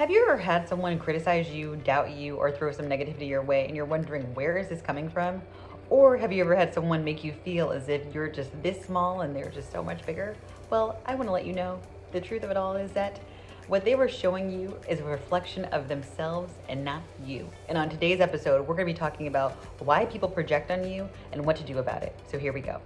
Have you ever had someone criticize you, doubt you, or throw some negativity your way and you're wondering where is this coming from? Or have you ever had someone make you feel as if you're just this small and they're just so much bigger? Well, I want to let you know the truth of it all is that what they were showing you is a reflection of themselves and not you. And on today's episode, we're going to be talking about why people project on you and what to do about it. So here we go.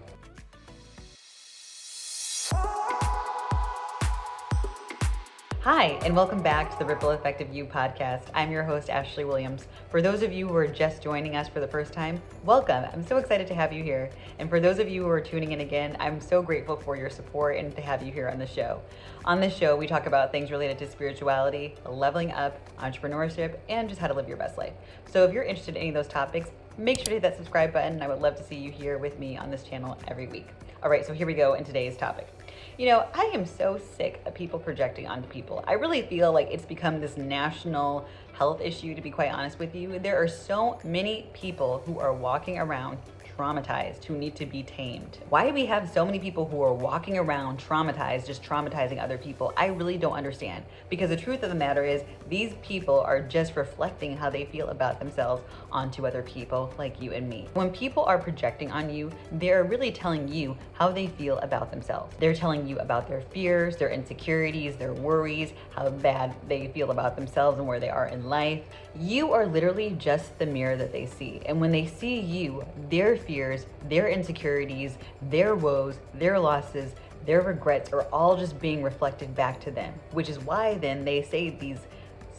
Hi, and welcome back to the Ripple Effect of You podcast. I'm your host, Ashley Williams. For those of you who are just joining us for the first time, welcome. I'm so excited to have you here. And for those of you who are tuning in again, I'm so grateful for your support and to have you here on the show. On this show, we talk about things related to spirituality, leveling up, entrepreneurship, and just how to live your best life. So if you're interested in any of those topics, make sure to hit that subscribe button. I would love to see you here with me on this channel every week. All right, so here we go in today's topic. You know, I am so sick of people projecting onto people. I really feel like it's become this national health issue, to be quite honest with you. There are so many people who are walking around traumatized, who need to be tamed. Why we have so many people who are walking around traumatized, just traumatizing other people, I really don't understand. Because the truth of the matter is, these people are just reflecting how they feel about themselves onto other people like you and me. When people are projecting on you, they're really telling you how they feel about themselves. They're telling you about their fears, their insecurities, their worries, how bad they feel about themselves and where they are in life. You are literally just the mirror that they see. And when they see you, their fears, their insecurities, their woes, their losses, their regrets are all just being reflected back to them, which is why then they say these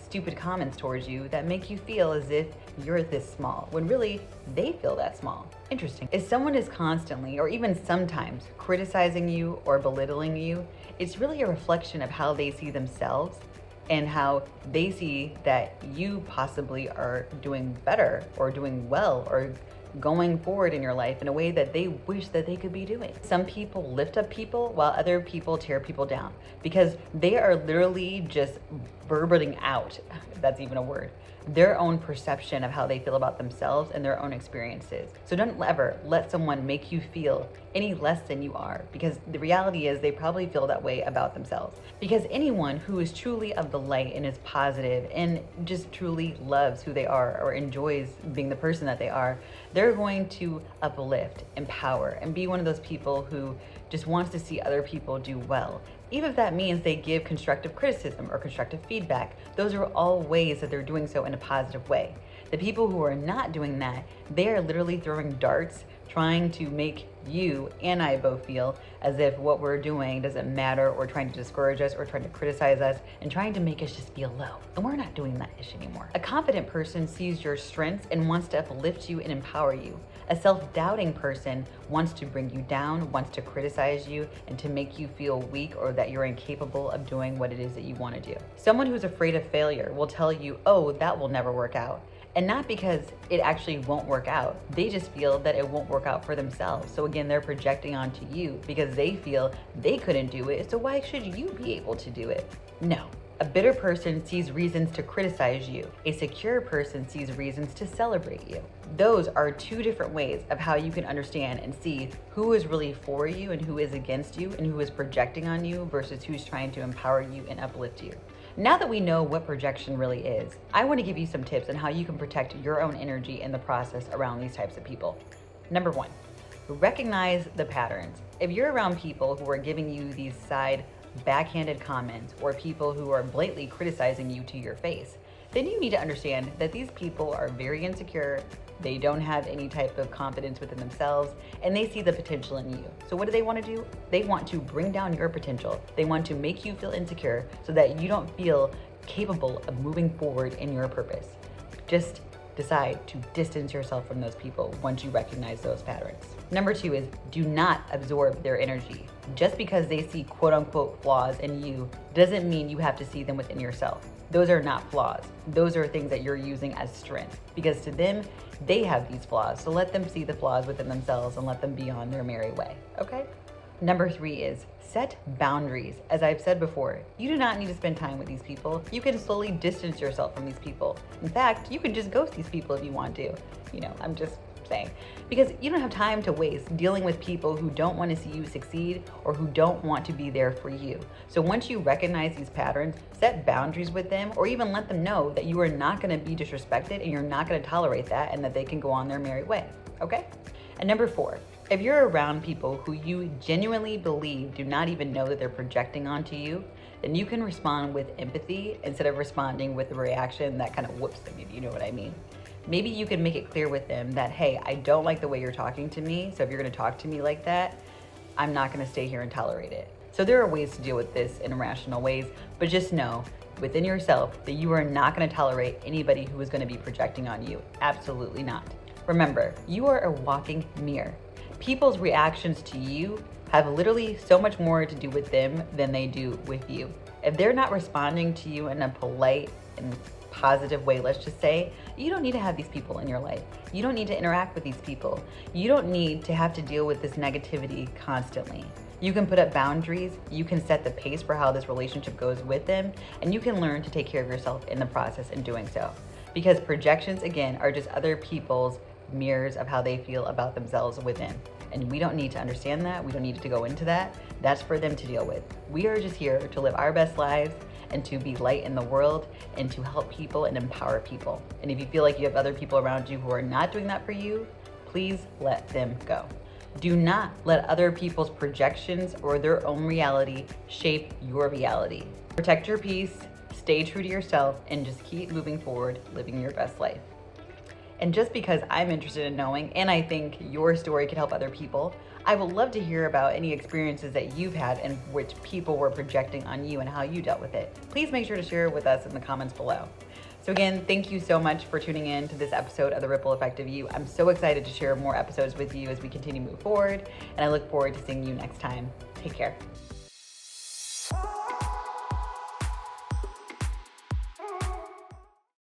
stupid comments towards you that make you feel as if you're this small, when really they feel that small. Interesting. If someone is constantly or even sometimes criticizing you or belittling you, it's really a reflection of how they see themselves and how they see that you possibly are doing better or doing well or going forward in your life in a way that they wish that they could be doing. Some people lift up people while other people tear people down because they are literally just verbating out, if that's even a word, their own perception of how they feel about themselves and their own experiences. So don't ever let someone make you feel any less than you are, because the reality is they probably feel that way about themselves. Because anyone who is truly of the light and is positive and just truly loves who they are or enjoys being the person that they are, they're going to uplift, empower, and be one of those people who just wants to see other people do well. Even if that means they give constructive criticism or constructive feedback, those are all ways that they're doing so in a positive way. The people who are not doing that, they are literally throwing darts, trying to make you and I both feel as if what we're doing doesn't matter, or trying to discourage us or trying to criticize us and trying to make us just feel low. And we're not doing that ish anymore. A confident person sees your strengths and wants to uplift you and empower you. A self-doubting person wants to bring you down, wants to criticize you, and to make you feel weak or that you're incapable of doing what it is that you want to do. Someone who's afraid of failure will tell you, oh, that will never work out. And not because it actually won't work out. They just feel that it won't work out for themselves. So again, they're projecting onto you because they feel they couldn't do it. So why should you be able to do it? No. A bitter person sees reasons to criticize you. A secure person sees reasons to celebrate you. Those are two different ways of how you can understand and see who is really for you and who is against you and who is projecting on you versus who's trying to empower you and uplift you. Now that we know what projection really is, I want to give you some tips on how you can protect your own energy in the process around these types of people. Number one, recognize the patterns. If you're around people who are giving you these side backhanded comments or people who are blatantly criticizing you to your face, then you need to understand that these people are very insecure, they don't have any type of confidence within themselves, and they see the potential in you. So what do they want to do? They want to bring down your potential. They want to make you feel insecure so that you don't feel capable of moving forward in your purpose. Just decide to distance yourself from those people once you recognize those patterns. Number two is do not absorb their energy. Just because they see quote unquote flaws in you doesn't mean you have to see them within yourself. Those are not flaws. Those are things that you're using as strength, because to them, they have these flaws. So let them see the flaws within themselves and let them be on their merry way, okay? Number three is set boundaries. As I've said before, you do not need to spend time with these people. You can slowly distance yourself from these people. In fact, you can just ghost these people if you want to. I'm just saying. Because you don't have time to waste dealing with people who don't want to see you succeed or who don't want to be there for you. So once you recognize these patterns, set boundaries with them, or even let them know that you are not going to be disrespected and you're not going to tolerate that, and that they can go on their merry way. Okay? And number 4, if you're around people who you genuinely believe do not even know that they're projecting onto you, then you can respond with empathy instead of responding with a reaction that kind of whoops them, if you know what I mean. Maybe you can make it clear with them that, hey, I don't like the way you're talking to me, so if you're going to talk to me like that, I'm not going to stay here and tolerate it. So there are ways to deal with this in rational ways, but just know within yourself that you are not going to tolerate anybody who is going to be projecting on you. Absolutely not. Remember, you are a walking mirror. People's reactions to you have literally so much more to do with them than they do with you. If they're not responding to you in a polite and positive way, let's just say, you don't need to have these people in your life. You don't need to interact with these people. You don't need to have to deal with this negativity constantly. You can put up boundaries, you can set the pace for how this relationship goes with them, and you can learn to take care of yourself in the process in doing so. Because projections, again, are just other people's mirrors of how they feel about themselves within. And we don't need to understand that. We don't need to go into that. That's for them to deal with. We are just here to live our best lives and to be light in the world and to help people and empower people. And if you feel like you have other people around you who are not doing that for you, please let them go. Do not let other people's projections or their own reality shape your reality. Protect your peace, stay true to yourself, and just keep moving forward, living your best life. And just because I'm interested in knowing, and I think your story could help other people, I would love to hear about any experiences that you've had in which people were projecting on you and how you dealt with it. Please make sure to share it with us in the comments below. So again, thank you so much for tuning in to this episode of The Ripple Effect of You. I'm so excited to share more episodes with you as we continue to move forward, and I look forward to seeing you next time. Take care.